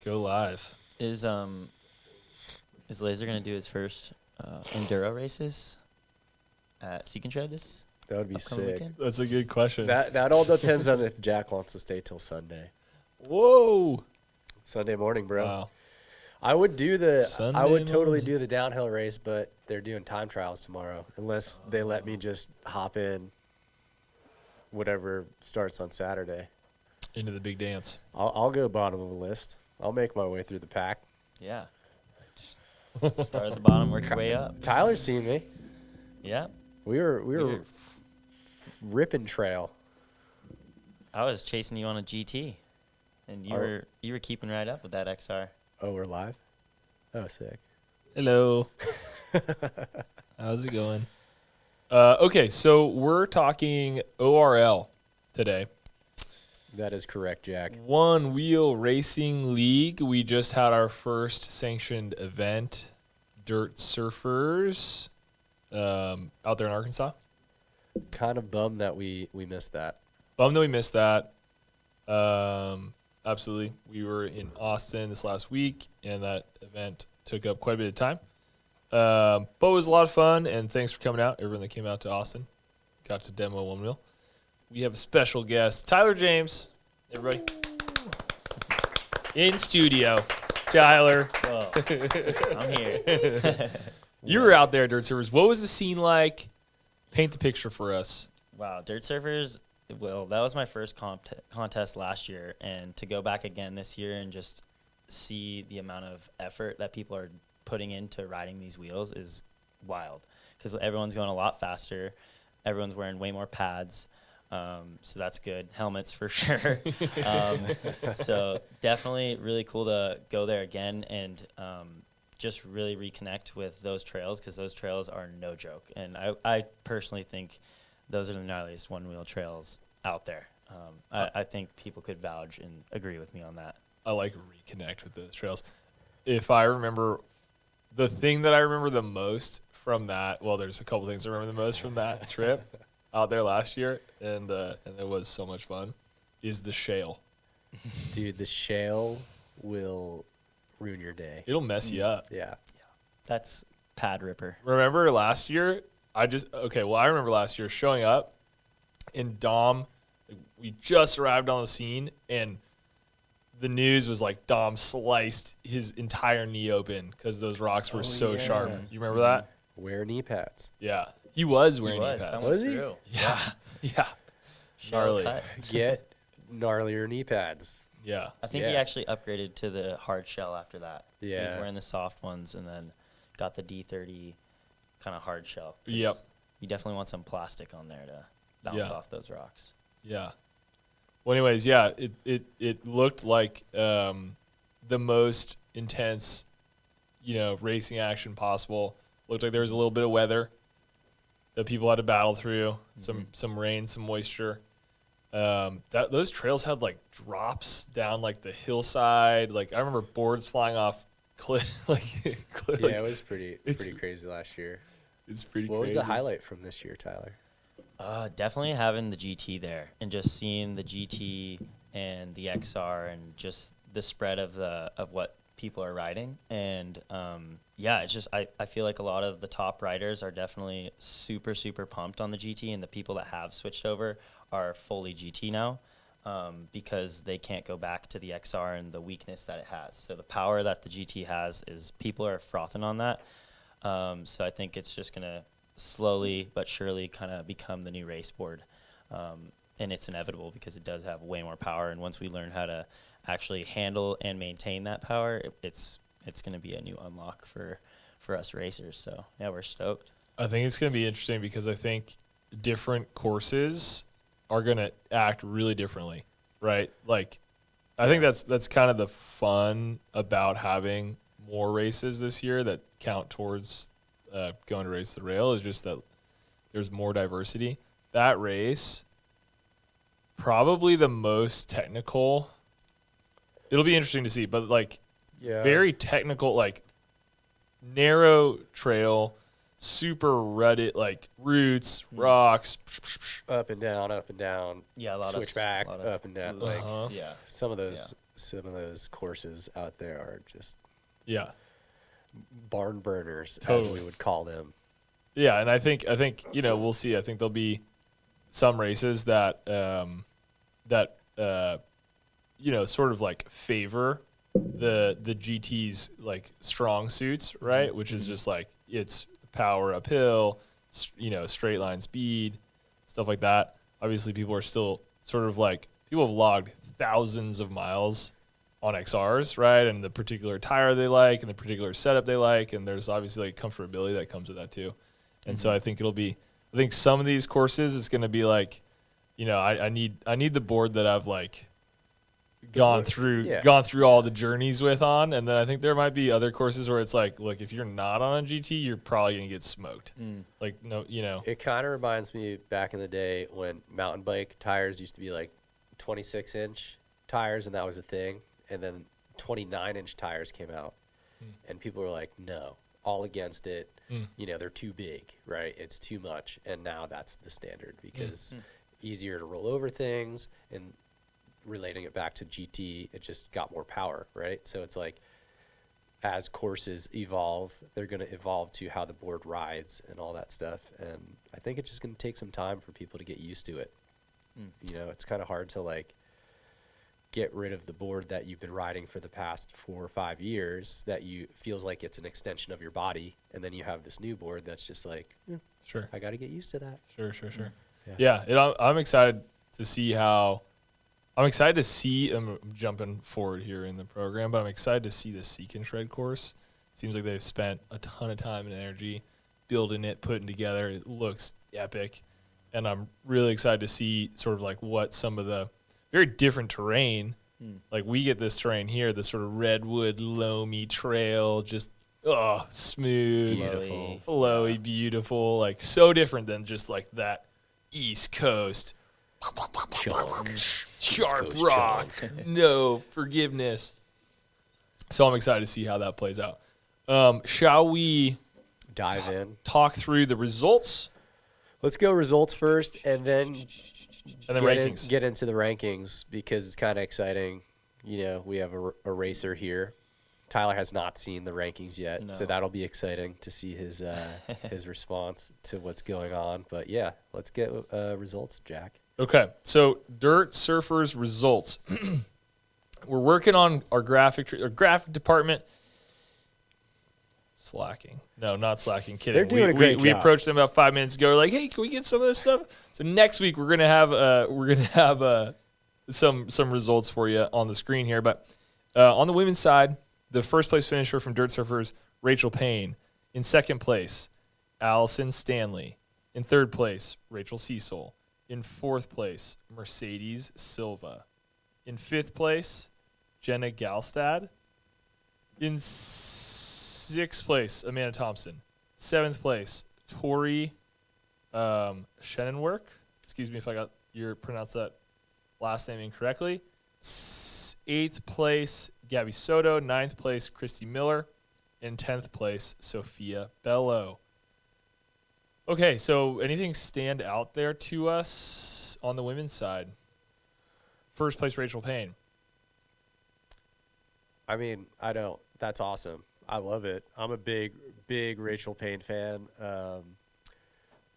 Go live. Is Laser gonna do his first enduro races at Seek and Tread this That would be upcoming sick. weekend? That's a good question. That all depends on if Jack wants to stay till Sunday. Whoa. Sunday morning, bro. Wow. I would Sunday totally morning. do the downhill race, but they're doing time trials tomorrow. Unless they let me just hop in whatever starts on Saturday. Into the big dance. I'll go bottom of the list. I'll make my way through the pack. Yeah. Start at the bottom, work your way up. Tyler's seen me. Yeah. We were ripping trail. I was chasing you on a GT, and you were keeping right up with that XR. Oh, we're live? Oh, sick. Hello. How's it going? Okay, so we're talking ORL today. That is correct, Jack. Onewheel Racing League. We just had our first sanctioned event, Dirtsurferz, out there in Arkansas. Kind of bummed that we missed that. Bummed that we missed that. Absolutely. We were in Austin this last week, and that event took up quite a bit of time. But it was a lot of fun, and thanks for coming out, everyone that came out to Austin. Got to demo Onewheel. We have a special guest, Tyler James. Everybody. In studio. Tyler. Whoa. I'm here. You were out there at Dirtsurferz. What was the scene like? Paint the picture for us. Wow, Dirtsurferz. Well, that was my first contest last year, and to go back again this year and just see the amount of effort that people are putting into riding these wheels is wild, because everyone's going a lot faster. Everyone's wearing way more pads, so that's good. Helmets for sure. So definitely really cool to go there again and just really reconnect with those trails, because those trails are no joke. And I personally think those are the gnarliest one-wheel trails out there. I think people could vouch and agree with me on that. I like reconnect with those trails. If I remember, the thing that I remember the most from that, well, there's a couple things I remember the most from that trip out there last year, and it was so much fun, is the shale. Dude, the shale will ruin your day. It'll mess you up. Yeah. That's pad ripper. Remember last year? I remember last year showing up, and Dom, we just arrived on the scene, and the news was like Dom sliced his entire knee open because those rocks were sharp. You remember that? Wear knee pads. Yeah. He was wearing knee That pads. Was he? true. Yeah. Yeah. Shell Gnarly. cut. Get gnarlier knee pads. Yeah. I think he Yeah. actually upgraded to the hard shell after that. He was Yeah. wearing the soft ones and then got the D30 kind of hard shell. 'Cause Yep. You definitely want some plastic on there to bounce off those rocks. Yeah. Well, anyways, yeah, it looked like the most intense, racing action possible. Looked like there was a little bit of weather that people had to battle through, some rain, some moisture. Those trails had like drops down like the hillside. Like I remember boards flying off cliff. Yeah, it was pretty crazy last year. It's pretty What crazy. was the highlight from this year, Tyler? Definitely having the GT there and just seeing the GT and the XR and just the spread of what people are riding. And it's just I feel like a lot of the top riders are definitely super, super pumped on the GT, and the people that have switched over are fully GT now because they can't go back to the XR and the weakness that it has. So the power that the GT has is people are frothing on that. So I think it's just going to slowly but surely kind of become the new race board. And it's inevitable because it does have way more power. And once we learn how to actually handle and maintain that power, it's going to be a new unlock for us racers. So, yeah, we're stoked. I think it's going to be interesting because I think different courses are going to act really differently, right? Like, I think that's kind of the fun about having more races this year that count towards going to race the rail, is just that there's more diversity. That race, probably the most technical. It'll be interesting to see, but like very technical, like narrow trail, super rutted, like roots, rocks, Up and down, Yeah, a lot switch of back, lot of up and down. loose. Like Yeah. some of those some of those courses out there are just Yeah. barn burners, Totally. as we would call them. Yeah, and I think we'll see. I think there'll be some races that sort of like favor the GT's like strong suits, right? Which is just like it's power uphill, straight line speed, stuff like that. Obviously, people are still sort of like people have logged thousands of miles on XRs, right? And the particular tire they like and the particular setup they like, and there's obviously like comfortability that comes with that too. And so I think I think some of these courses it's going to be like, I need the board that I've like gone through all the journeys with on, and then I think there might be other courses where it's like, look, if you're not on a GT, you're probably going to get smoked. Like no, It kind of reminds me back in the day when mountain bike tires used to be like 26-inch tires, and that was a thing. And then 29-inch tires came out, and people were like, no, all against it. They're too big, right? It's too much. And now that's the standard because easier to roll over things, and relating it back to GT, it just got more power, right? So it's like as courses evolve, they're going to evolve to how the board rides and all that stuff. And I think it's just going to take some time for people to get used to it. It's kind of hard to like get rid of the board that you've been riding for the past 4 or 5 years that feels like it's an extension of your body, and then you have this new board that's just like, sure, I got to get used to that. Sure. Yeah, I'm excited to see I'm jumping forward here in the program, but I'm excited to see the Seek and Shred course. Seems like they've spent a ton of time and energy building it, putting together. It looks epic, and I'm really excited to see sort of like what some of the very different terrain. Like we get this terrain here, this sort of redwood, loamy trail, just smooth, flowy, beautiful, like so different than just like that East Coast sharp rock, no forgiveness. So I'm excited to see how that plays out. Shall we dive in? Talk through the results. Let's go results first, and then rankings. Get into the rankings because it's kind of exciting. We have a racer here. Tyler has not seen the rankings yet, so that'll be exciting to see his his response to what's going on. But yeah, let's get results, Jack. Okay, so Dirtsurferz results. We're working on our graphic department. Slacking. No, not slacking. Kidding. They're doing a great job. We approached them about 5 minutes ago. We're like, hey, can we get some of this stuff? So next week we're gonna have some results for you on the screen here. But on the women's side, the first place finisher from Dirtsurferz, Rachel Payne. In second place, Allison Stanley. In third place, Rachel Cecil. In fourth place, Mercedes Silva. In fifth place, Jenna Galstad. In sixth place, Amanda Thompson. Seventh place, Tori Shenenwerk. Excuse me if I got pronounced that last name incorrectly. Eighth place, Gabby Soto. Ninth place, Christy Miller. In 10th place, Sophia Bello. Okay, so anything stand out there to us on the women's side? First place, Rachel Payne. I mean, I don't. That's awesome. I love it. I'm a big Rachel Payne fan.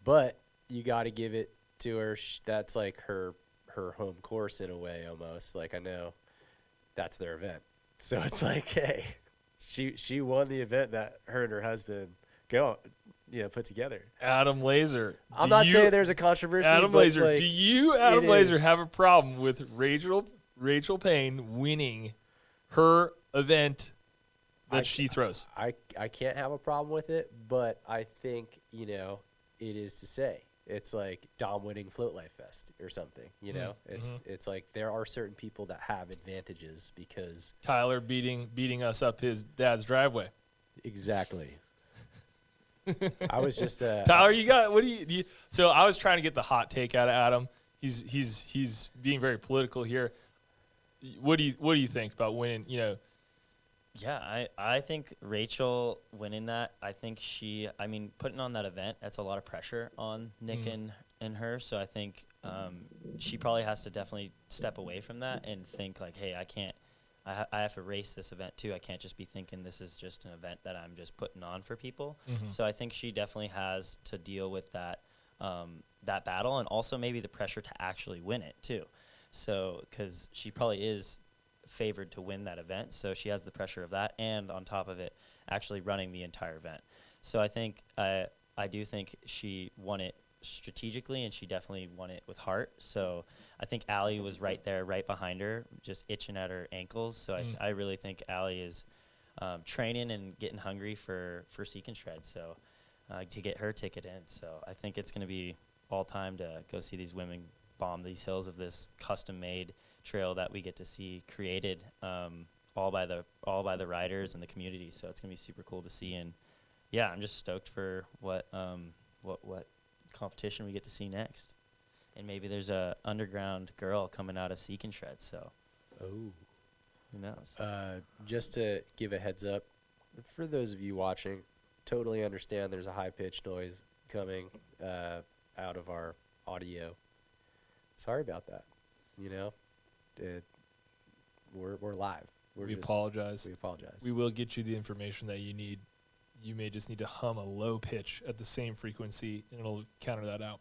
But you got to give it to her. That's like her home course in a way almost. Like I know that's their event. So it's like, hey, she won the event that her and her husband put together. Adam Laser. I'm not saying there's a controversy. Adam Laser, like, do you, Adam Laser, have a problem with Rachel Payne winning her event that she throws? I can't have a problem with it, but I think, it is to say. It's like Dom winning Float Life Fest or something, It's like there are certain people that have advantages because Tyler beating us up his dad's driveway. Exactly. I was just Tyler, you got what do you so I was trying to get the hot take out of Adam. He's being very political here. What do you think about winning, Yeah, I think Rachel winning that, I think putting on that event, that's a lot of pressure on Nick and her. So I think she probably has to definitely step away from that and think like, hey, I have to race this event too. I can't just be thinking this is just an event that I'm just putting on for people. Mhm. So I think she definitely has to deal with that that battle, and also maybe the pressure to actually win it too. So because she probably is favored to win that event, so she has the pressure of that, and on top of it, actually running the entire event. So I think I do think she won it strategically, and she definitely won it with heart. So I think Allie was right there, right behind her, just itching at her ankles. So I really think Allie is training and getting hungry for Seek and Shred, so to get her ticket in. So I think it's going to be all time to go see these women bomb these hills of this custom-made trail that we get to see created all by the riders and the community. So it's going to be super cool to see. And yeah, I'm just stoked for what competition we get to see next. And maybe there's a underground girl coming out of Seek and Shred, so Oh. who knows? Just to give a heads up, for those of you watching, totally understand there's a high-pitched noise coming out of our audio. Sorry about that. You know, we're live. We apologize. We apologize. We will get you the information that you need. You may just need to hum a low pitch at the same frequency, and it'll counter that out.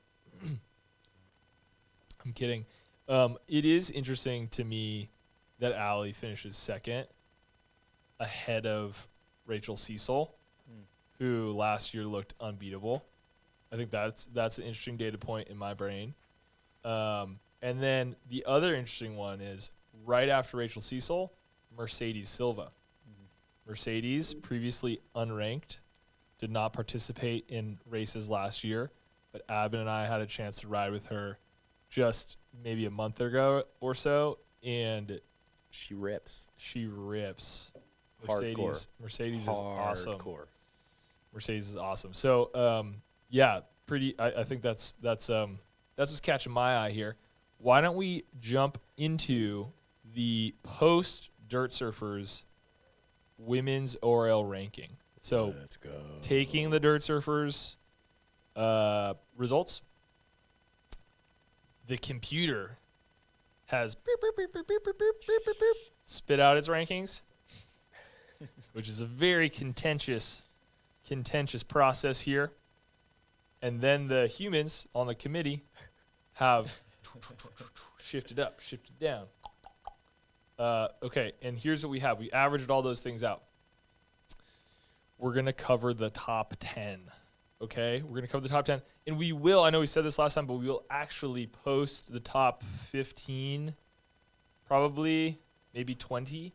I'm kidding. It is interesting to me that Allie finishes second ahead of Rachel Cecil, who last year looked unbeatable. I think that's an interesting data point in my brain. And then the other interesting one is right after Rachel Cecil, Mercedes Silva. Mercedes, previously unranked, did not participate in races last year, but Abin and I had a chance to ride with her just maybe a month ago or so, and she rips. Mercedes, Hardcore. Mercedes is awesome. Hardcore. Mercedes is awesome. So, yeah, pretty. I think that's what's catching my eye here. Why don't we jump into the post Dirtsurferz women's ORL ranking? So, Let's go. taking the Dirtsurferz results, the computer has spit out its rankings, which is a very contentious process here. And then the humans on the committee have shifted up, shifted down. Okay, and here's what we have. We averaged all those things out. We're going to cover the top 10, okay? We're going to cover the top 10. And we will, I know we said this last time, but we will actually post the top 15, probably, maybe 20,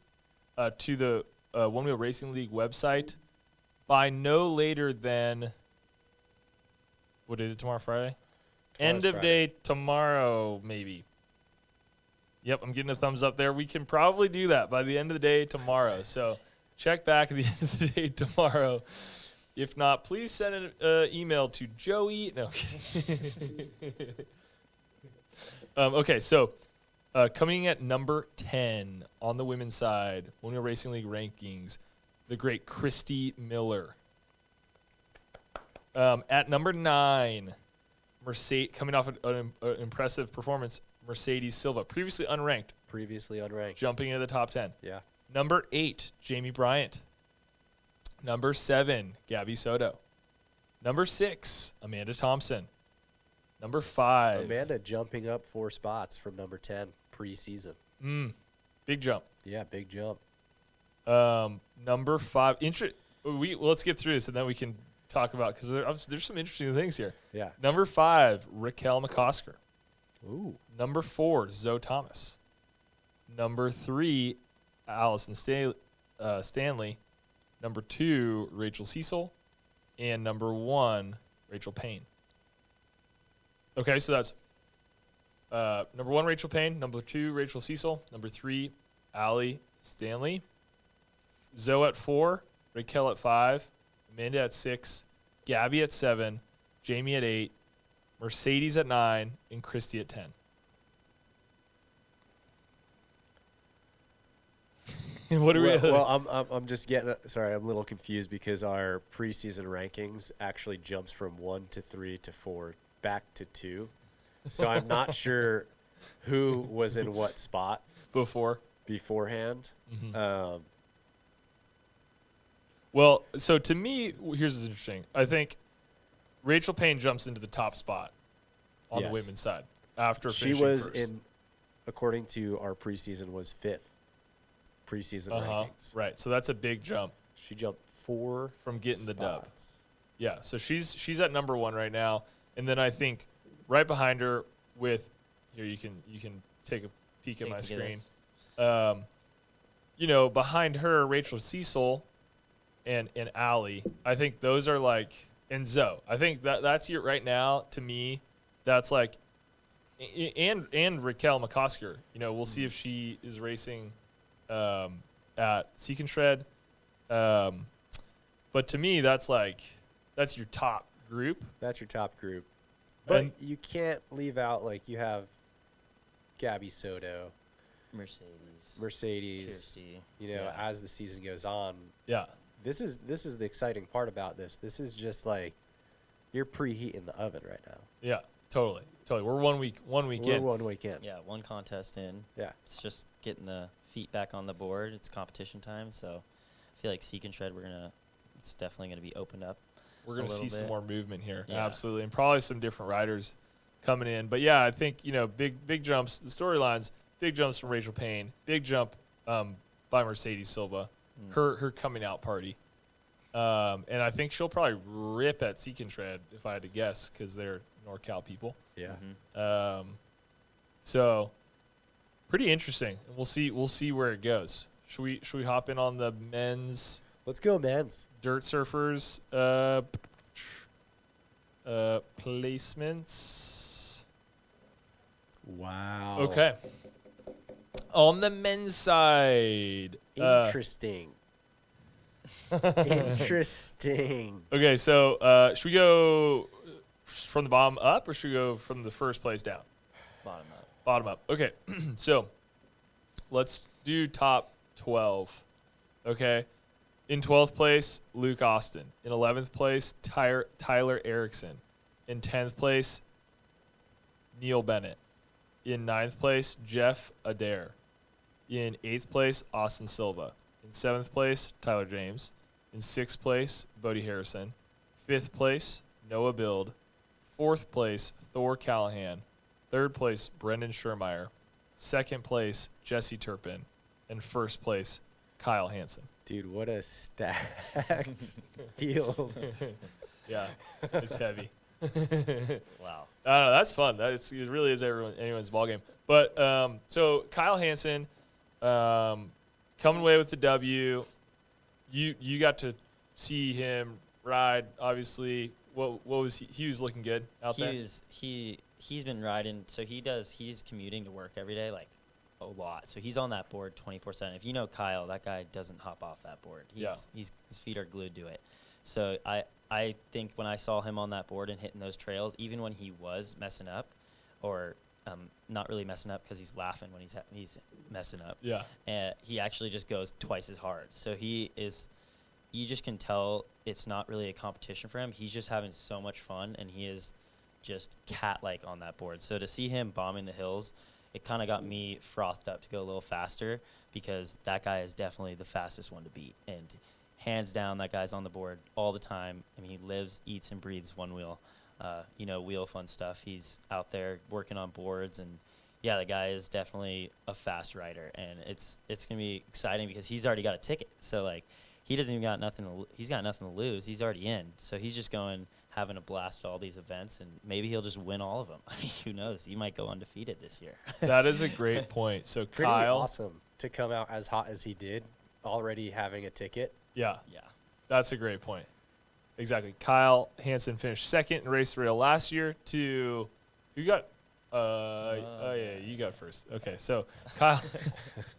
to the Onewheel Racing League website by no later than, what is it, tomorrow, Friday? End of Friday. day tomorrow, maybe. Yep, I'm getting a thumbs up there. We can probably do that by the end of the day tomorrow. So check back at the end of the day tomorrow. If not, please send an email to Joey. No. Okay, so coming at number 10 on the women's side, Onewheel Racing League rankings, the great Christy Miller. At number 9, coming off an impressive performance, Mercedes Silva, previously unranked, jumping into the top 10. Yeah. Number 8, Jamie Bryant. Number 7, Gabby Soto. Number 6, Amanda Thompson. Number 5. Amanda jumping up 4 spots from number 10 preseason. Big jump. Yeah, big jump. Number 5. Let's get through this and then we can talk about, because there's some interesting things here. Yeah. Number 5, Raquel McCosker. Ooh. Number 4, Zoe Thomas. Number 3, Allison Stanley. Number 2, Rachel Cecil. And number 1, Rachel Payne. Okay, so that's number 1, Rachel Payne. Number 2, Rachel Cecil. Number 3, Allie Stanley. Zoe at 4, Raquel at 5, Amanda at 6, Gabby at 7, Jamie at 8, Mercedes at 9, and Christy at 10. What do we? Well, I'm just getting. Sorry, I'm a little confused because our preseason rankings actually jumps from 1 to 3 to 4 back to 2, so I'm not sure who was in what spot beforehand. Mhm. Well, so to me, here's what's interesting. I think Rachel Payne jumps into the top spot on the Yes. women's side after She finishing was first. according to our preseason, was 5th preseason rankings. Right. So that's a big jump She jumped 4 from getting the dub. spots. Yeah. So she's at number 1 right now, and then I think right behind her with here you can take a peek at my screen. Behind her, Rachel Cecil and Allie. I think those are like, and Zoe. I think that's your right now to me. That's like, and Raquel McCosker. We'll see if she is racing at Seek and Shred. But to me, that's your top group. That's your top group. But And- you can't leave out, like, you have Gabby Soto, Mercedes. Kirsty. Yeah. As the season goes on, Yeah. this is the exciting part about this. This is just like you're preheating the oven right now. Yeah. Totally. We're one week We're in. 1 week in. Yeah, one contest in. Yeah. It's just getting the feet back on the board. It's competition time, so I feel like Seek and Shred, it's definitely gonna be opened up. We're going to a see little some bit. more movement here. Yeah. Absolutely. And probably some different riders coming in. But yeah, I think, big jumps, the storylines, big jumps from Rachel Payne, big jump by Mercedes Silva, her coming out party. And I think she'll probably rip at Seek and Shred if I had to guess, because they're NorCal people. Yeah. So pretty interesting. And we'll see where it goes. Should we hop in on the men's Let's go, men's. Dirtsurferz placements? Wow. Okay. On the men's side. Interesting. Interesting. Okay, so should we go from the bottom up, or should we go from the first place down? Bottom up. Bottom up. Okay. So let's do top 12. Okay. In 12th place, Luke Austin. In 11th place, Tyler Erickson. In 10th place, Neil Bennett. In 9th place, Jeff Adair. In 8th place, Austin Silva. In 7th place, Tyler James. In 6th place, Bodie Harrison. 5th place, Noah Bild. 4th place, Thor Callahan. 3rd place, Brendan Schermeyer. 2nd place, Jesse Turpin. And 1st place, Kyle Hansen. Dude, what a stacked field. Yeah, it's heavy. Wow. That's fun. It really is anyone's ballgame. But so Kyle Hansen coming away with the W. You got to see him ride. Obviously, what was he was looking good out there. He's been riding. So he's commuting to work every day, like a lot. So he's on that board 24/7. If you know Kyle, that guy doesn't hop off that board. His feet are glued to it. So I think when I saw him on that board and hitting those trails, even when he was messing up, or not really messing up because he's laughing when he's messing up. Yeah. He actually just goes twice as hard. So you just can tell it's not really a competition for him. He's just having so much fun, and he is just cat-like on that board. So to see him bombing the hills, it kind of got me frothed up to go a little faster, because that guy is definitely the fastest one to beat. And hands down, that guy's on the board all the time. I mean, he lives, eats, and breathes Onewheel. Wheel fun stuff. He's out there working on boards, and yeah, the guy is definitely a fast rider, and it's gonna be exciting because he's already got a ticket. So like, he doesn't even got nothing. He's got nothing to lose. He's already in. So he's just having a blast at all these events, and maybe he'll just win all of them. I mean, who knows? He might go undefeated this year. That is a great point. So Pretty Kyle, awesome to come out as hot as he did, already having a ticket. yeah, Yeah. that's a great point. Exactly. Kyle Hansen finished second in race rail last year. Who got? You got first. Okay, so Kyle,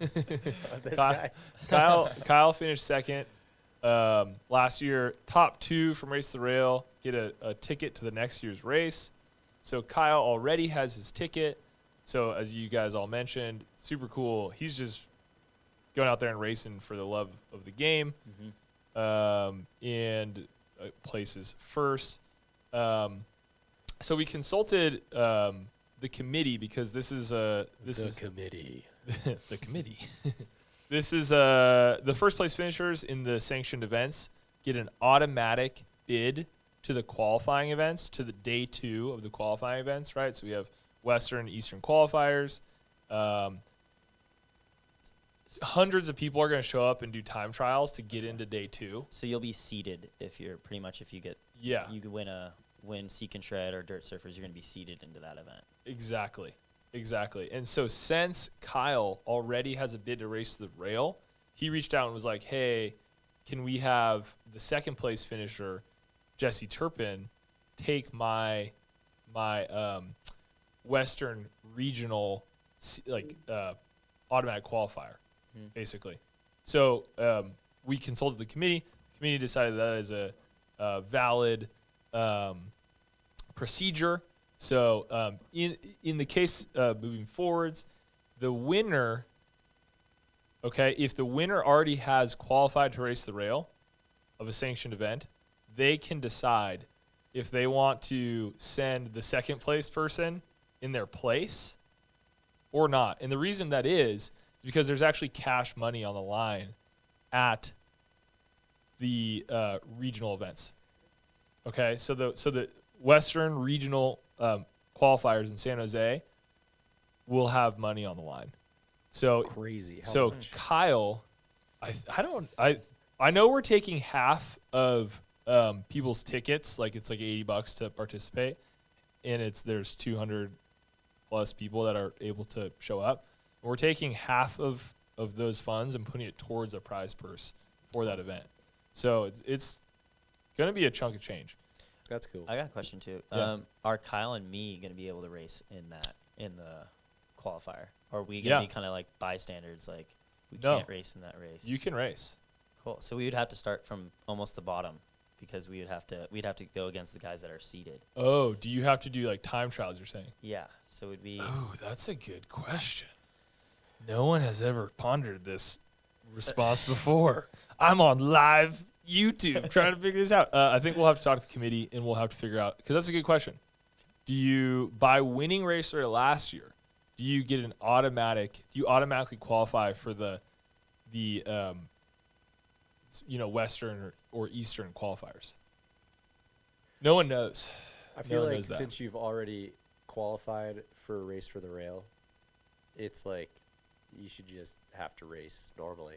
This Kyle, guy. Kyle finished second last year. Top 2 from Race the Rail get a ticket to the next year's race. So Kyle already has his ticket. So as you guys all mentioned, super cool. He's just going out there and racing for the love of the game, and places first. So we consulted the committee, because this is committee. the committee. This is the first place finishers in the sanctioned events get an automatic bid to the qualifying events, to the day 2 of the qualifying events, right? So we have Western, Eastern qualifiers. Hundreds of people are going to show up and do time trials to get into day 2. So you'll be seeded if you get Yeah, you could win Seek and Shred or Dirtsurferz, you're going to be seeded into that event. exactly. And so since Kyle already has a bid to race the rail, he reached out and was like, hey, can we have the second place finisher, Jesse Turpin, take my Western regional automatic qualifier, basically. So we consulted the committee. The committee decided that is a valid procedure. So in the case moving forwards, the winner, if the winner already has qualified to race the rail of a sanctioned event, they can decide if they want to send the second place person in their place or not. And the reason that is because there's actually cash money on the line at the regional events. Okay, so the Western regional qualifiers in San Jose will have money on the line. So Crazy. so Kyle, I know we're taking half of people's tickets, like it's like $80 to participate, and there's 200 plus people that are able to show up. We're taking half of those funds and putting it towards a prize purse for that event. So it's going to be a chunk of change. That's cool. I got a question too. Yeah. Are Kyle and me going to be able to race in the qualifier? Or are we going to be kind of like bystanders, like we No. can't race in that race? You can race. Cool. So we would have to start from almost the bottom because we'd have to go against the guys that are seeded. Oh, do you have to do like time trials, you're saying? Yeah. So it'd be Oh, that's a good question. No one has ever pondered this response before. I'm on live YouTube trying to figure this out. I think we'll have to talk to the committee and we'll have to figure out, because that's a good question. Do you, by winning race rail last year, do you automatically qualify for the Western or Eastern qualifiers? No one knows. I feel one like knows that. since you've already qualified for a race for the rail, it's like you should just have to race normally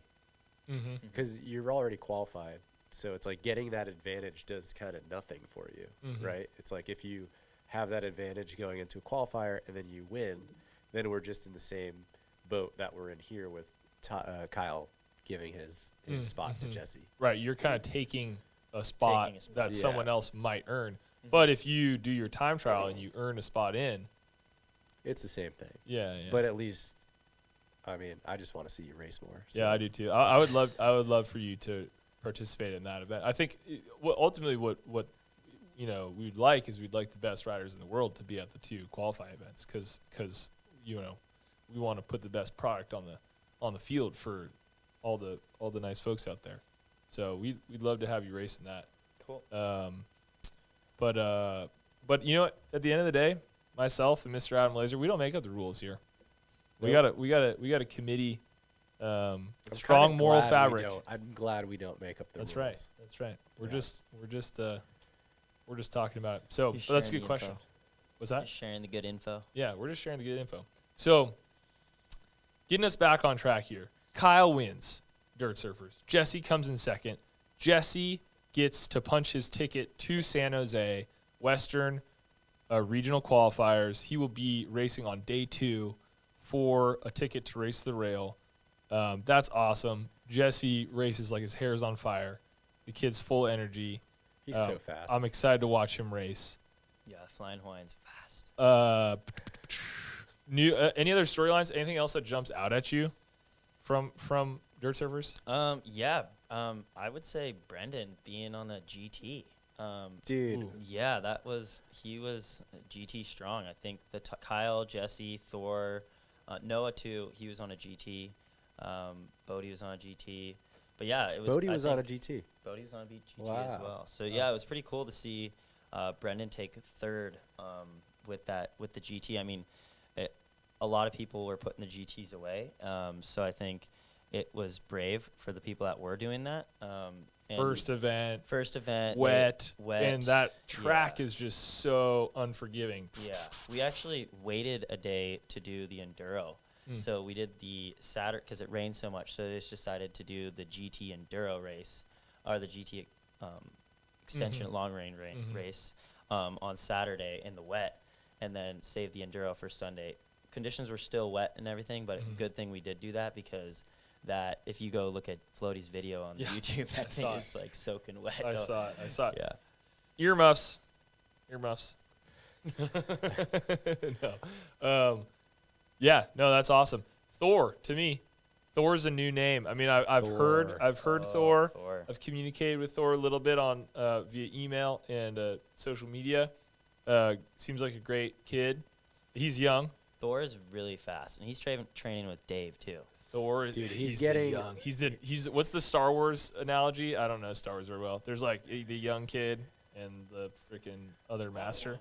Mm-hmm. because you're already qualified. So it's like getting that advantage does kind of nothing for you, Mhm. right? It's like if you have that advantage going into a qualifier and then you win, then we're just in the same boat that we're in here with Kyle giving his spot to Jesse. Right, you're kind of taking a spot Taking a spot. that Yeah. someone else might earn. But if you do your time trial and you earn a spot in, It's the same thing. yeah. But at least, I mean, I just want to see you race more. So. Yeah, I do too. I would love for you to participate in that event. I think ultimately what we'd like is we'd like the best riders in the world to be at the 2 qualifying events because we want to put the best product on the field for all the nice folks out there. So we'd love to have you race in that. cool. But you know what? At the end of the day, myself and Mr. Adam Laser, we don't make up the rules here. We got a committee, I'm strong kinda moral glad we fabric. don't. I'm glad we don't make up the That's rules. right. We're Yeah. just talking about it. So Just but that's a sharing good the question. info. What's that? Just sharing the good info. Yeah, we're just sharing the good info. So getting us back on track here. Kyle wins Dirtsurferz. Jesse comes in second. Jesse gets to punch his ticket to San Jose Western regional qualifiers. He will be racing on day 2 for a ticket to race the rail. That's awesome. Jesse races like his hair is on fire. The kid's full energy. He's so fast. I'm excited to watch him race. Yeah, Flying Hawaiian's fast. Any other storylines? Anything else that jumps out at you from Dirtsurferz? I would say Brendan being on the GT. Dude, Ooh. Yeah, he was GT strong. I think Kyle, Jesse, Thor, Noah too. He was on a GT. Bodie was on a GT. But yeah, it was. Bodie was on a GT. Bodie was on a GT as Wow. well. So yeah, it was pretty cool to see Brendan take third with the GT. I mean, a lot of people were putting the GTs away. So I think it was brave for the people that were doing that. And First event, wet, and that track is just so unforgiving. Yeah, we actually waited a day to do the enduro. So we did the Saturday because it rained so much. So they just decided to do the GT enduro race, or the GT extension long range race on Saturday in the wet, and then save the enduro for Sunday. Conditions were still wet and everything, but good thing we did do that, because that if you go look at Floaty's video on YouTube, that thing is like soaking wet. I saw it. Yeah. Earmuffs. No. Yeah, no, that's awesome. Thor, to me, Thor's a new name. I mean, I've heard Thor. I've communicated with Thor a little bit on via email and social media. Seems like a great kid. He's young. Thor is really fast, and he's training with Dave too. Thor, dude, he's young. He's what's the Star Wars analogy? I don't know Star Wars very well. There's like the young kid and the freaking other master.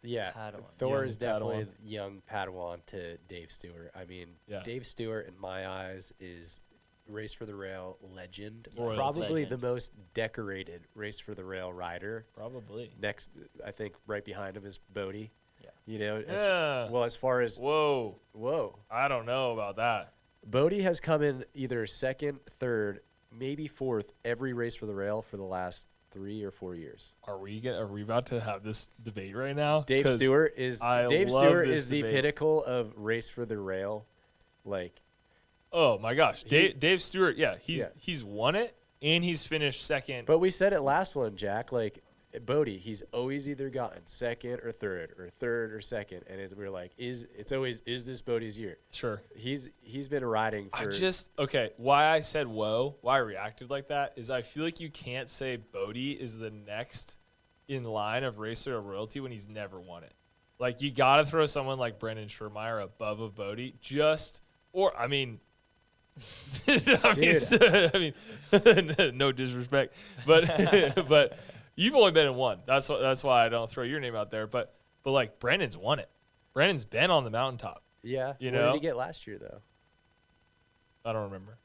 Yeah, Padawan. Thor Young is definitely Padawan. young Padawan to Dave Stewart. I mean, Dave Stewart, in my eyes, is Race for the Rail legend. Royal Probably legend. the most decorated Race for the Rail rider. Probably. Next, I think right behind him is Bodie. Yeah. You know, Yeah. well, as far as Whoa. whoa, I don't know about that. Bodie has come in either second, third, maybe fourth every Race for the Rail for the last 3 or 4 years. Are we about to have this debate right now? Dave 'Cause Stewart is I Dave love Stewart this is the debate. pinnacle of Race for the Rail. Like, Oh my gosh, He- Dave Stewart. Yeah, he's won it and he's finished second. but we said it last one, Jack. Like, Bodie, he's always either gotten second or third or second, and we're like, is this Bodie's year? Sure. He's been riding for. Why I said whoa, why I reacted like that is I feel like you can't say Bodie is the next in line of racer of royalty when he's never won it. Like, you got to throw someone like Brendan Schurmeyer above of Bodie. I mean, no disrespect, but you've only been in one. That's why I don't throw your name out there. But like, Brendan's won it. Brendan's been on the mountaintop. Yeah. You What know? did he get last year though? I don't remember.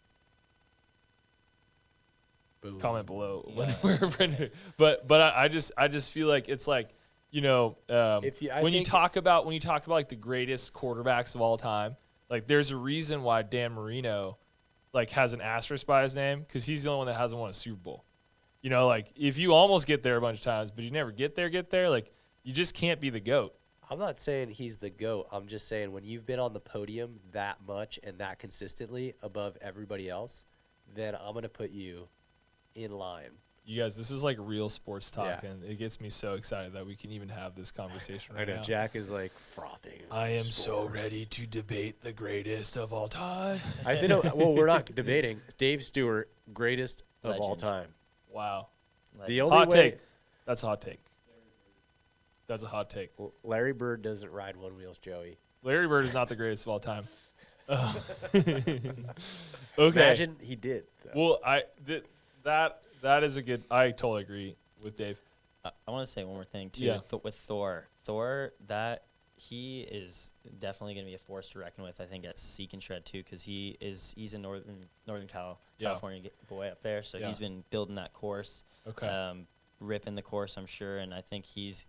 Boom. Comment below Yeah. where Brendan. But I just feel like it's like, you know, when you talk about like the greatest quarterbacks of all time, like there's a reason why Dan Marino like has an asterisk by his name, because he's the only one that hasn't won a Super Bowl. You know, like if you almost get there a bunch of times, but you never get there, like you just can't be the GOAT. I'm not saying he's the GOAT. I'm just saying when you've been on the podium that much and that consistently above everybody else, then I'm going to put you in line. You guys, this is like real sports talk, Yeah. and it gets me so excited that we can even have this conversation right now. Jack is like frothing. I am so ready to debate the greatest of all time. I think. Well, we're not debating. Dave Stewart, greatest of all Legend. time. Wow. Like, The only Hot way take. That's a hot take. That's a hot take. Larry Bird doesn't ride one wheels, Joey. Larry Bird is not the greatest of all time. Okay. Imagine he did. Though. Well, that is a good. I totally agree with Dave. I want to say one more thing too. Yeah. With Thor, that he is definitely going to be a force to reckon with. I think at Seek and Shred too, because he's a Northern California boy up there, so Yeah. he's been building that course, Okay. ripping the course, I'm sure, and I think he's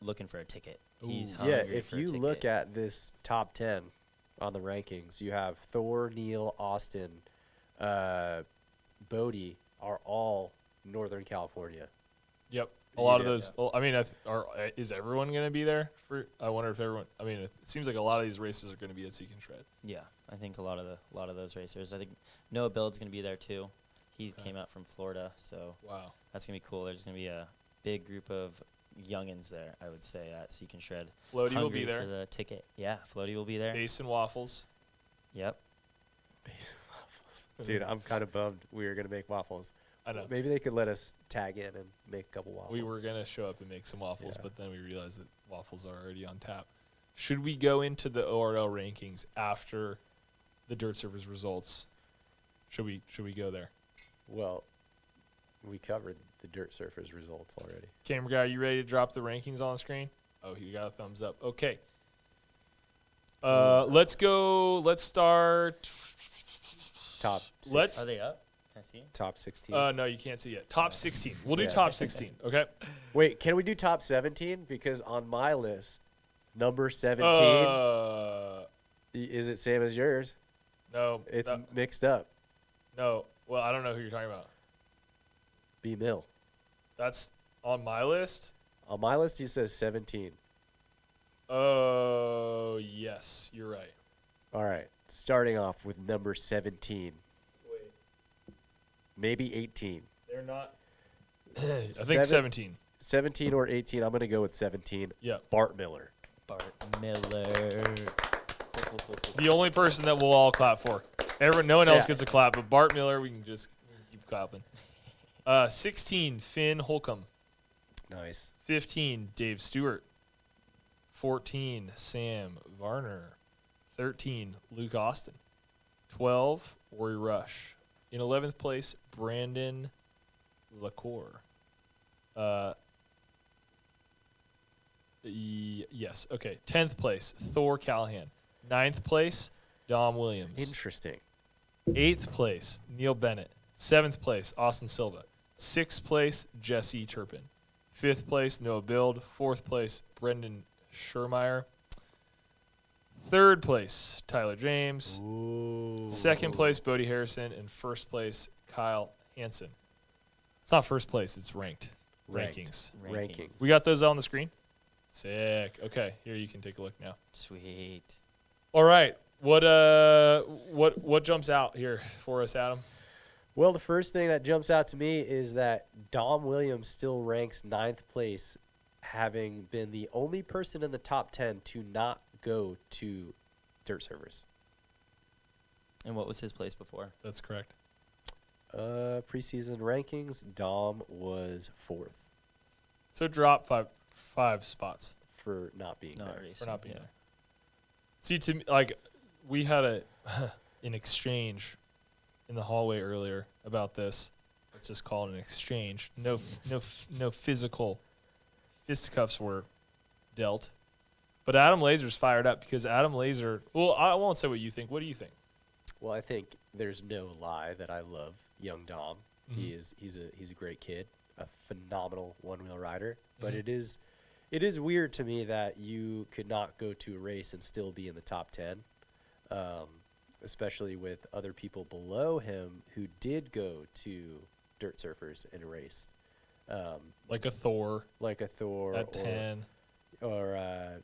looking for a ticket. He's Ooh. hungry Yeah, if for a you ticket. look at this top 10 on the rankings, you have Thor, Neil, Austin, Bodie are all Northern California. Yep. A lot of Yeah. those. Well, I mean, is everyone going to be there? I wonder if everyone. I mean, it seems like a lot of these races are going to be at Seek and Shred. Yeah, I think a lot of those racers. I think Noah Build's going to be there too. He Okay. came out from Florida, so Wow. that's going to be cool. There's going to be a big group of youngins there, I would say, at Seek and Shred. Floaty will Hungry be there. for the ticket. Yeah, Floaty will be there. Base and waffles. Yep. Dude, I'm kind of bummed we were going to make waffles. I know. Maybe they could let us tag in and make a couple waffles. We were going to show up and make some waffles, Yeah. but then we realized that waffles are already on tap. Should we go into the ORL rankings after the Dirtsurferz results? Should we go there? Well, we covered the Dirtsurferz results already. Camera guy, you ready to drop the rankings on the screen? Oh, he got a thumbs up. Okay. Let's go. Let's start. top Let's- Are they up? Can I see? top 16. No, you can't see yet. Top 16. We'll do Yeah. top 16. Okay. Wait, can we do top 17? Because on my list, number 17 is it same as yours? No. It's no, mixed up. no. Well, I don't know who you're talking about. B Mill. That's on my list. On my list, he says 17. Oh, yes, you're right. All right, starting off with number 17, Wait, maybe 18. they're not. I think 17. 17 or 18. I'm going to go with 17. Yeah. Bart Miller. Bart Miller. The only person that we'll all clap for. No one else Yeah. gets a clap, but Bart Miller, we can keep clapping. 16, Finn Holcomb. Nice. 15, Dave Stewart. 14, Sam Varner. 13, Luke Austin. 12, Ori Rush. In 11th place, Brandon LaCour. Yes, okay. 10th place, Thor Callahan. 9th place, Dom Williams. Interesting. 8th place, Neil Bennett. 7th place, Austin Silva. 6th place, Jesse Turpin. 5th place, Noah Bild. 4th place, Brendan Schermeyer. 3rd place, Tyler James. Ooh. 2nd place, Bodie Harrison. And 1st place, Kyle Hansen. It's not first place, it's ranked. Ranked. Rankings. Rankings. We got those on the screen? Sick. Okay, here you can take a look now. Sweet. All right. What jumps out here for us, Adam? Well, the first thing that jumps out to me is that Dom Williams still ranks 9th place, having been the only person in the top 10 to not go to Dirtsurferz. And what was his place before? That's correct. Preseason rankings, Dom was 4th So drop five spots for not being Not there. racing. for not being yeah. there. See, to me, like we had an exchange in the hallway earlier about this. Let's just call it an exchange. No physical fisticuffs were dealt. But Adam Laser's fired up because Adam Laser. Well, I won't say what you think. What do you think? Well, I think there's no lie that I love young Dom. Mhm. He's a great kid, a phenomenal one-wheel rider. But Mhm. it is weird to me that you could not go to a race and still be in the top 10, especially with other people below him who did go to Dirtsurferz and raced, Like a Thor like a Thor at 10. or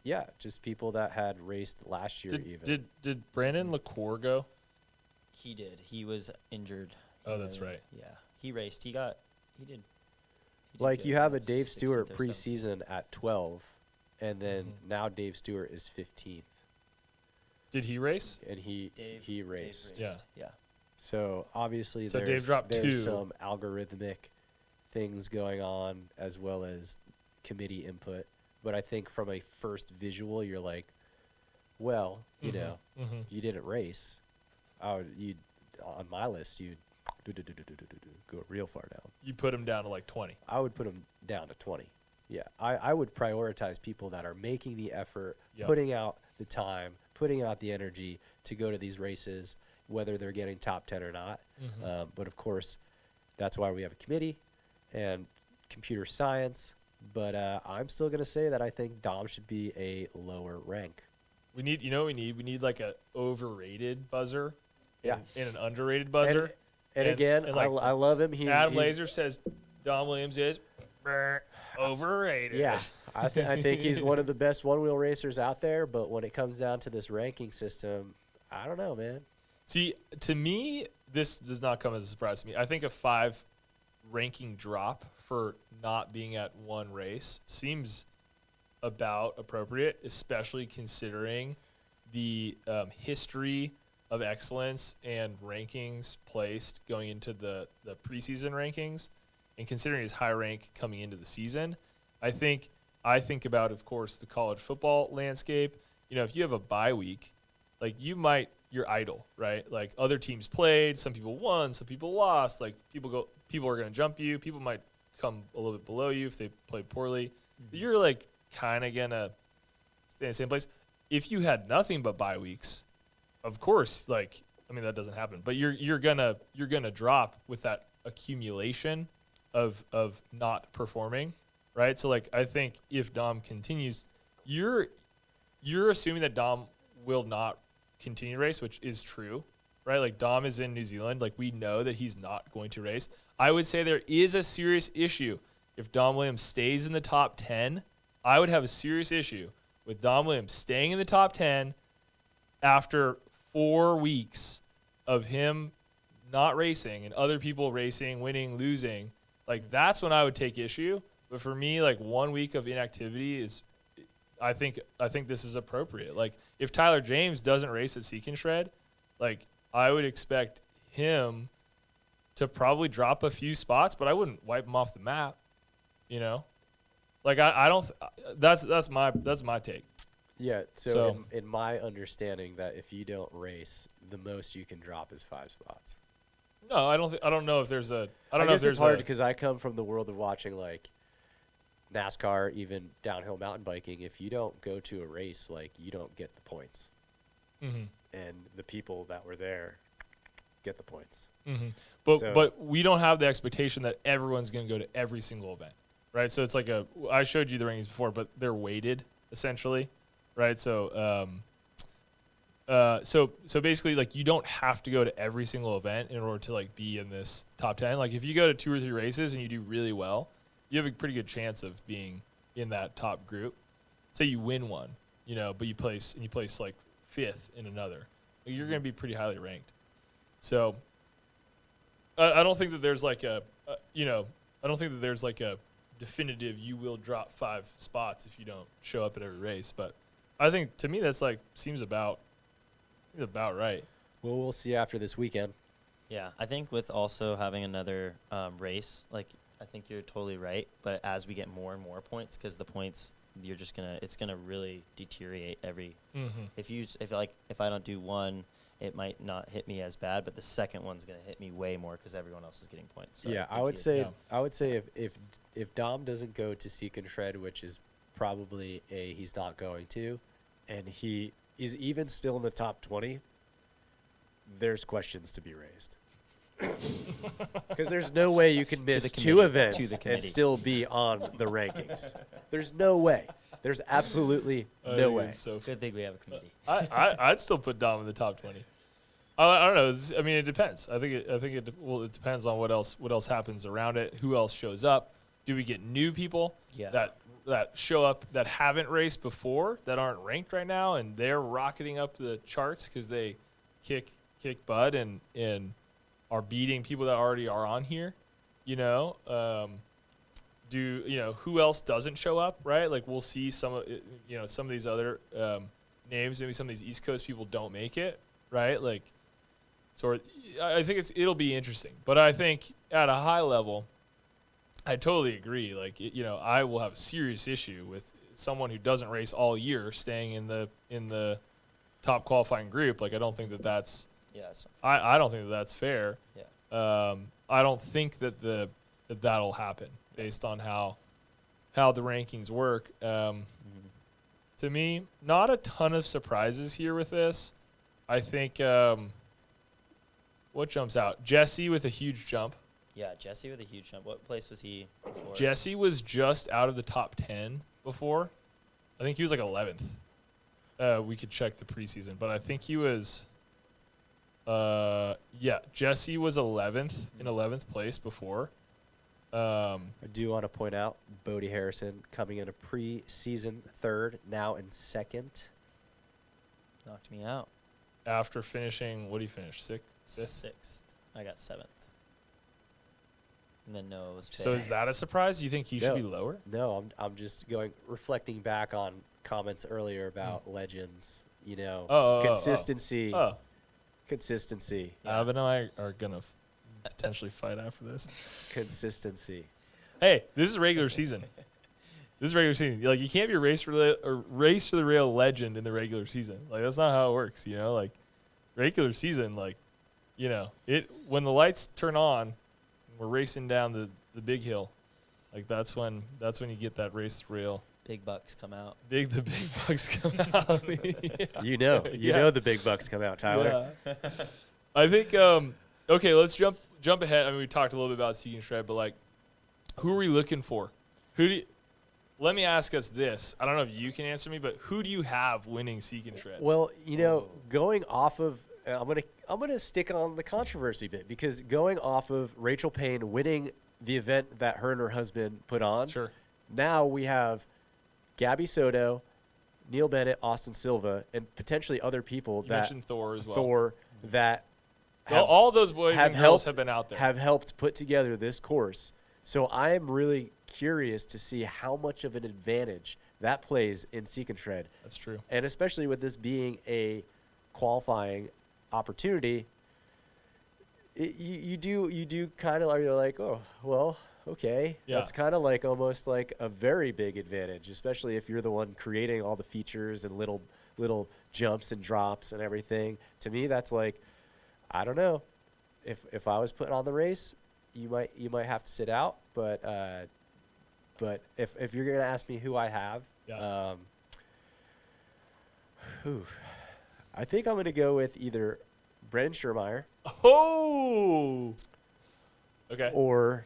yeah, just people that had raced last year even. Did Brandon LaCour go? He did. He was injured. Oh, that's right. Yeah. He raced. He did. He did Like good, you have a like Dave 16th Stewart or 17th. preseason at 12, and then Mhm. now Dave Stewart is 15th, Did he race? and he Dave raced. Yeah. Yeah. So obviously So Dave there's, dropped there's 2. some algorithmic things going on as well as committee input. But I think from a first visual, you're like, well, you Mhm. know, Mhm. you didn't race. You on my list, you'd go real far down. You put him down to like 20. I would put them down to 20. Yeah, I would prioritize people that are making the effort, Yep. putting out the time, putting out the energy to go to these races, whether they're getting top 10 or not. Mhm. But of course, that's why we have a committee and computer science. But I'm still going to say that I think Dom should be a lower rank. We need, you know, what we need like a overrated buzzer, Yeah. and an underrated buzzer. And And- again, and like I love him. Adam he's Laser says Dom Williams is overrated. Yeah, I think he's one of the best one-wheel racers out there. But when it comes down to this ranking system, I don't know, man. See, to me, this does not come as a surprise to me. I think a 5 ranking drop for not being at one race seems about appropriate, especially considering the history of excellence and rankings placed going into the preseason rankings, and considering his high rank coming into the season. I think about, of course, the college football landscape. You know, if you have a bye week, like you're idle, right? Like other teams played, some people won, some people lost. Like people are going to jump you. People might come a little bit below you if they play poorly. Mm-hmm. You're like kind of gonna stay in the same place. If you had nothing but bye weeks, of course, like I mean, that doesn't happen. But you're gonna drop with that accumulation of not performing, right? So like I think if Dom continues, you're assuming that Dom will not continue to race, which is true, right? Like Dom is in New Zealand. Like we know that he's not going to race. I would say there is a serious issue if Dom Williams stays in the top 10. I would have a serious issue with Dom Williams staying in the top 10 after 4 weeks of him not racing and other people racing, winning, losing. Like that's when I would take issue. But for me, like 1 week of inactivity is, I think this is appropriate. Like if Tyler James doesn't race at Seek and Shred, like I would expect him to probably drop a few spots, but I wouldn't wipe him off the map. You know, like I don't. That's my take. Yeah. So, So- in my understanding, that if you don't race, the most you can drop is 5 spots. No, I don't. I don't know if there's a. I don't know if guess there's it's hard a. because I come from the world of watching like NASCAR, even downhill mountain biking. If you don't go to a race, like you don't get the points, Mhm, and the people that were there get the points. mhm. So- But we don't have the expectation that everyone's going to go to every single event, right? So it's like I showed you the rankings before, but they're weighted essentially, right? So so basically like you don't have to go to every single event in order to like be in this top 10. Like if you go to 2 or 3 races and you do really well, you have a pretty good chance of being in that top group. Say you win one, you know, but you place like 5th in another. Like, you're going to be pretty highly ranked. So I don't think that there's like I don't think that there's like a definitive you will drop 5 spots if you don't show up at every race. But I think to me that's like seems about right. Well, we'll see after this weekend. Yeah, I think with also having another race, like I think you're totally right. But as we get more and more points, because the points it's gonna really deteriorate every. Mm-hmm. If I don't do one, it might not hit me as bad, but the second one's gonna hit me way more because everyone else is getting points. So Yeah, think I would say if Dom doesn't go to Seek and Shred, which is probably he's not going to, and he is even still in the top 20, there's questions to be raised. Because there's no way you can miss the 2 committee. events To the and committee. still be on the rankings. There's no way. There's absolutely no way. So Good thing we have a committee. I'd still put Dom in the top 20. I don't know. I mean, it depends. I think it depends on what else happens around it. Who else shows up? Do we get new people Yeah. that show up that haven't raced before, that aren't ranked right now, and they're rocketing up the charts because they kick butt and are beating people that already are on here? You know, who else doesn't show up? Right? Like we'll see some of these other names. Maybe some of these East Coast people don't make it. Right? Like. So I think it'll be interesting, but I think at a high level, I totally agree. Like I will have a serious issue with someone who doesn't race all year staying in the top qualifying group. Like I don't think that's Yeah. That's I don't think that's fair. Yeah. I don't think that'll happen based on how the rankings work. To me, not a ton of surprises here with this. I think. What jumps out? Jesse with a huge jump. Yeah, Jesse with a huge jump. What place was he before? Jesse was just out of the top 10 before. I think he was like 11th. We could check the preseason, but I think he was. Jesse was 11th in 11th place before. I do want to point out Bodie Harrison coming in a preseason 3rd, now in 2nd. Knocked me out. After finishing, what did he finish? 6th? 5th? 6th. I got 7th. And then Noah was 5th. So is that a surprise? You think he should No. be lower? No, I'm just reflecting back on comments earlier about legends. You know, consistency. Consistency. Avin and I are gonna potentially fight after this. Consistency. Hey, this is regular season. This is regular season. Like you can't be a race for the rail legend in the regular season. Like that's not how it works. You know, like regular season, like when the lights turn on, we're racing down the big hill. Like that's when you get that race rail. Big bucks come out. The big bucks come out. Yeah. You know the big bucks come out, Tyler. Yeah. I think okay, let's jump ahead. I mean, we talked a little bit about Seek and Shred, but like, who are we looking for? Let me ask us this. I don't know if you can answer me, but who do you have winning Seek and Shred? Well, going off of, I'm gonna stick on the controversy bit, because going off of Rachel Payne winning the event that her and her husband put on, Sure. now we have Gabby Soto, Neil Bennett, Austin Silva, and potentially other people You mentioned Thor as well. that All those boys and girls have been out there. have helped put together this course. So I am really curious to see how much of an advantage that plays in Seek and Shred. That's true. And especially with this being a qualifying opportunity, you do kind of are like, oh, well, okay. Yeah. That's kind of like almost like a very big advantage, especially if you're the one creating all the features and little jumps and drops and everything. To me, that's like, I don't know. If I was putting on the race, you might have to sit out, but if you're gonna ask me who I have, Yeah. I think I'm gonna go with either Brendan Schermeyer Oh. Okay. or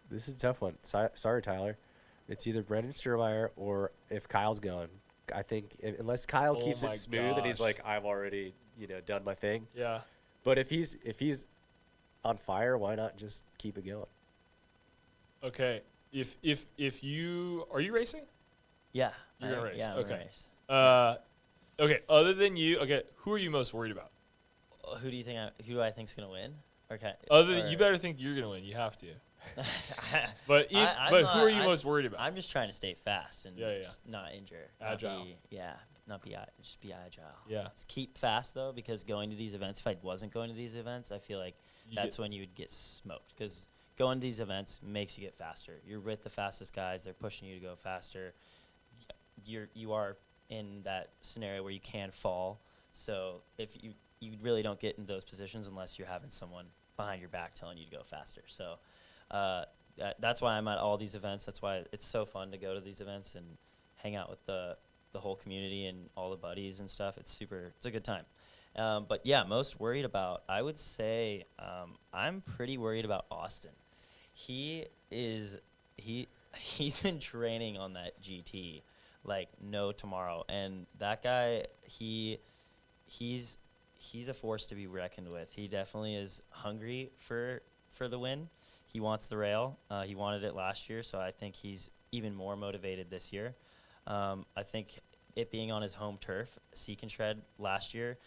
this is a tough one. Sorry, Tyler. It's either Brendan Schermeyer or if Kyle's going. I think unless Kyle Oh keeps my it smooth and he's gosh. like, I've already done my thing. Yeah. But if he's on fire, why not just keep it going? Okay. If you are you racing? Yeah. You're gonna race, Yeah, I'm okay. gonna race. Okay. Other than you, okay. Who are you most worried about? Who do I think's gonna win? Okay. Other than you better think you're gonna win. You have to. But who are you most worried about? I'm just trying to stay fast and Yeah. just not injure. Agile. Just be agile. Yeah. Just keep fast though, because going to these events, if I wasn't going to these events, I feel like that's when you would get smoked, because going to these events makes you get faster. You're with the fastest guys. They're pushing you to go faster. You are in that scenario where you can fall. So if you really don't get in those positions unless you're having someone behind your back telling you to go faster. So that's why I'm at all these events. That's why it's so fun to go to these events and hang out with the whole community and all the buddies and stuff. It's a good time. But yeah, most worried about, I would say I'm pretty worried about Austin. He's been training on that GT like no tomorrow, and that guy, he's a force to be reckoned with. He definitely is hungry for the win. He wants the rail. He wanted it last year, so I think he's even more motivated this year. I think it being on his home turf, Seek and Shred last year,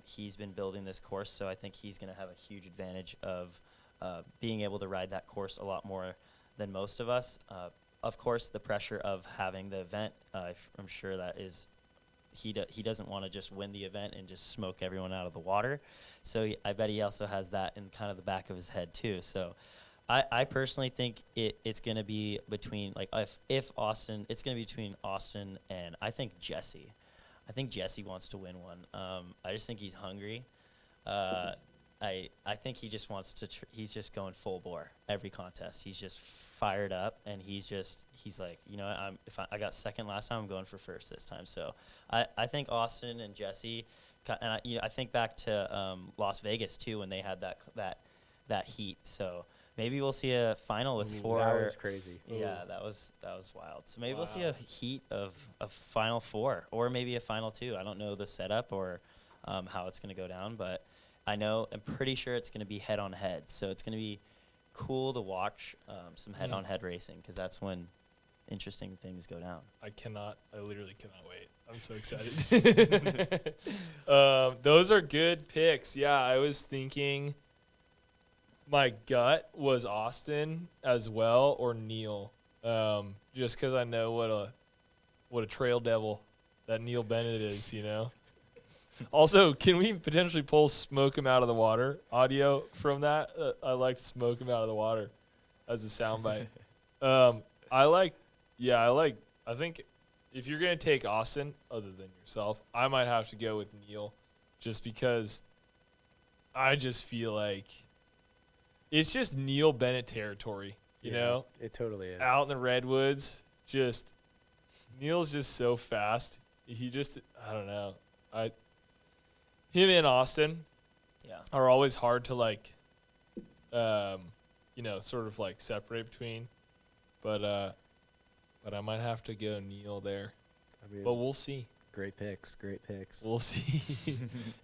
he's been building this course, so I think he's going to have a huge advantage of being able to ride that course a lot more than most of us. Of course, the pressure of having the event, I'm sure that is, he doesn't want to just win the event and just smoke everyone out of the water. So I bet he also has that in kind of the back of his head too. So I personally think it's going to be between, like, if Austin, it's going to be between Austin and I think Jesse. I think Jesse wants to win one. I just think he's hungry. I think he just wants to. He's just going full bore every contest. He's just fired up, and he's like, if I got second last time, I'm going for first this time. So I think Austin and Jesse, and I think back to Las Vegas too when they had that heat. So maybe we'll see a final with four. That was crazy. Yeah, that was wild. So maybe we'll see a heat of a final four, or maybe a final two. I don't know the setup or how it's going to go down, but I'm pretty sure it's going to be head on head. So it's going to be cool to watch some head on head racing, because that's when interesting things go down. I literally cannot wait. I'm so excited. Those are good picks. Yeah, I was thinking my gut was Austin as well, or Neil, just because I know what a trail devil that Neil Bennett is, Also, can we potentially pull "Smoke Him Out of the Water" audio from that? I like to smoke him out of the water as a soundbite. I think if you're going to take Austin, other than yourself, I might have to go with Neil, just because I just feel like it's just Neil Bennett territory, you know? It totally is. Out in the redwoods, Neil's just so fast. he just, I don't know. Him and Austin Yeah. are always hard to like, sort of like separate between. But I might have to go Neil there. I mean, But we'll see. great picks. We'll see.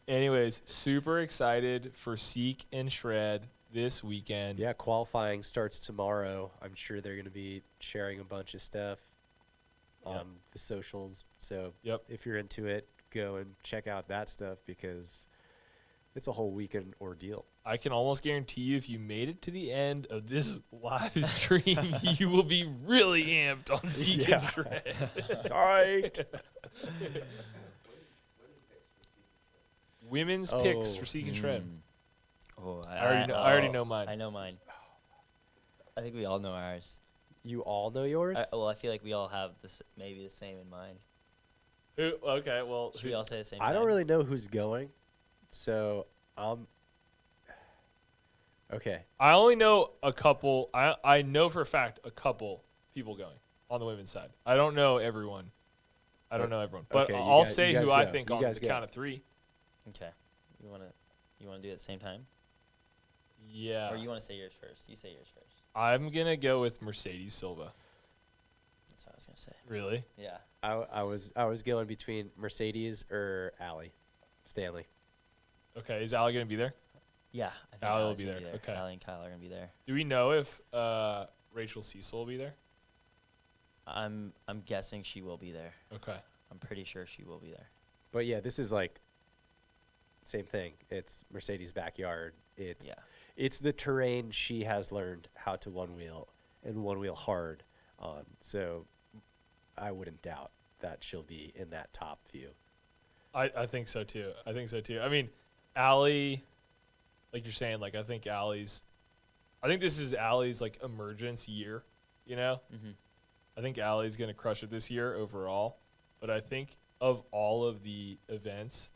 Anyways, super excited for Seek and Shred this weekend. Yeah, qualifying starts tomorrow. I'm sure they're going to be sharing a bunch of stuff on the socials. So Yep. if you're into it, go and check out that stuff because it's a whole weekend ordeal. I can almost guarantee you if you made it to the end of this live stream, you will be really amped on Seek and Shred. Right. Women's Oh. picks for Seek and Shred. Oh, I already know mine. I know mine. I think we all know ours. You all know yours? I feel like we all have this, maybe the same in mind. Okay, well, Should we all say the same? I don't time? really know who's going. So, okay. I only know a couple. I know for a fact a couple people going on the women's side. I don't know everyone. But Okay, you I'll guys- say you who guys I go. think You on guys the go. count of three. Okay. You wanna do it at the same time, Yeah. or you wanna say yours first? You say yours first. I'm gonna go with Mercedes Silva. That's what I was gonna say. Really? Yeah. I was going between Mercedes or Allie Stanley. Okay. Is Allie gonna be there? Yeah. I think Allie will Alex be gonna there. Okay. Allie and Kyle are gonna be there. Do we know if Rachel Cecil will be there? I'm guessing she will be there. Okay. I'm pretty sure she will be there. But yeah, this is like same thing. It's Mercedes' backyard. It's the terrain she has learned how to one wheel and one wheel hard on. So I wouldn't doubt that she'll be in that top few. I think so too. I mean, Allie, like you're saying, like I think this is Allie's like emergence year. You know, Mm-hmm. I think Allie's gonna crush it this year overall. But I think of all of the events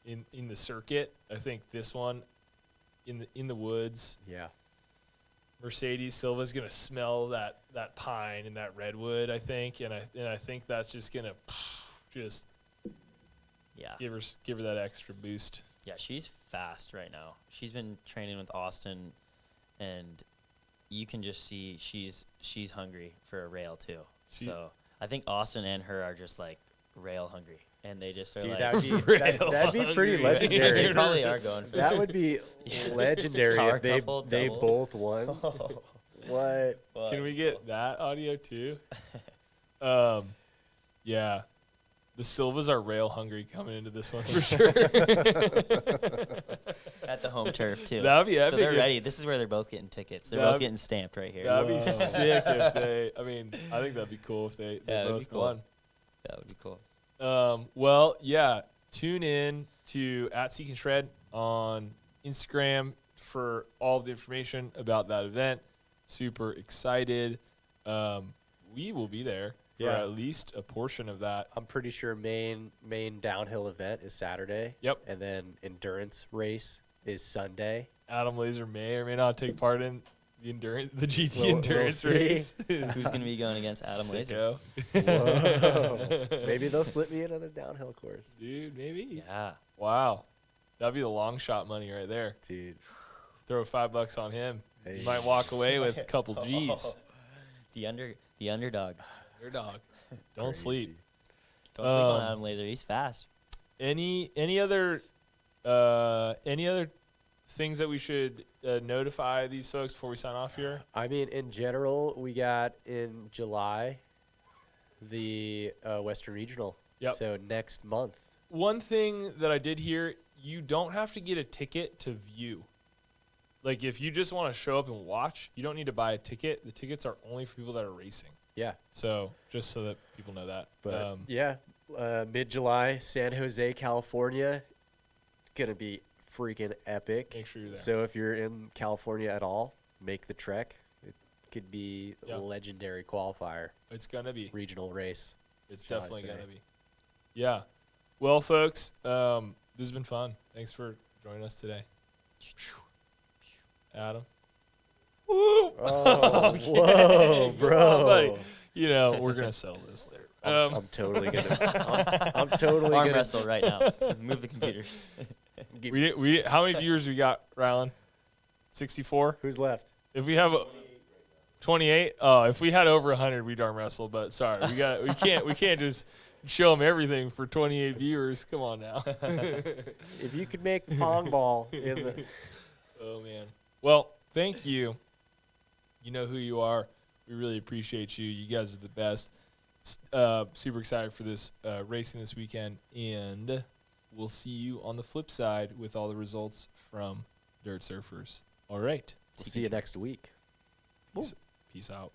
in the circuit, I think this one in the woods, Yeah. Mercedes Silva's gonna smell that pine and that redwood. I think, and I think that's just gonna just Yeah. give her that extra boost. Yeah, she's fast right now. She's been training with Austin, and you can just see she's hungry for a rail too. So I think Austin and her are just like rail hungry, and they just are Dude, like. that'd be pretty hungry. legendary. They probably are going for That would be legendary Power if they couple, they double. both won. What? But Can we get that audio too? Yeah. The Silvas are rail hungry coming into this one for sure. at the home turf too? That'd be So epic they're if- ready. This is where they're both getting tickets. They're That'd- both getting stamped right here. That'd be Whoa. sick if they. I mean, I think that'd be cool if they Yeah, that'd be both cool. won. That would be cool. Well, yeah. Tune in to @Seek and Shred on Instagram for all of the information about that event. Super excited. We will be there for Yeah. at least a portion of that. I'm pretty sure main downhill event is Saturday. Yep. And then endurance race is Sunday. Adam Laser may or may not take part in the GT We'll endurance see. race. Who's going to be going against Adam Laser? Sicko. Whoa. Maybe they'll slip me in on a downhill course. Dude, maybe. Yeah. Wow. That'd be the long shot money right there. Dude. Throw $5 on him. Hey. You might walk away with a couple G's. The underdog. Your dog. Don't sleep. Crazy. Don't sleep on Um, Adam Laser. He's fast. Any other things that we should notify these folks before we sign off here? I mean, in general, we got in July the Western Regional. Yep. So next month. One thing that I did hear, you don't have to get a ticket to view. Like if you just want to show up and watch, you don't need to buy a ticket. The tickets are only for people that are racing. Yeah. So just so that people know that. But yeah, mid-July, San Jose, California. Gonna be freaking epic. Make sure you're there. So if you're in California at all, make the trek. It could be Yeah. a legendary qualifier It's gonna be. regional race. It's shall I definitely say. gonna be. Yeah. Well, folks, this has been fun. Thanks for joining us today. Adam. Woo! Oh, Okay. whoa, Come bro. on, buddy. You know, we're gonna settle this later. I'm totally gonna. I'm totally Arm gonna. wrestle right now. Move the computers. We how many viewers we got, Rylan? 64. Who's left? If we have 28, oh, if we had over 100, we'd arm wrestle. But sorry, we can't just show them everything for 28 viewers. Come on now. If you could make the pong ball in the. Oh man. Well, thank you. You know who you are. We really appreciate you. You guys are the best. Super excited for this racing this weekend, and we'll see you on the flip side with all the results from Dirtsurferz. All right. We'll see you next week. Peace out.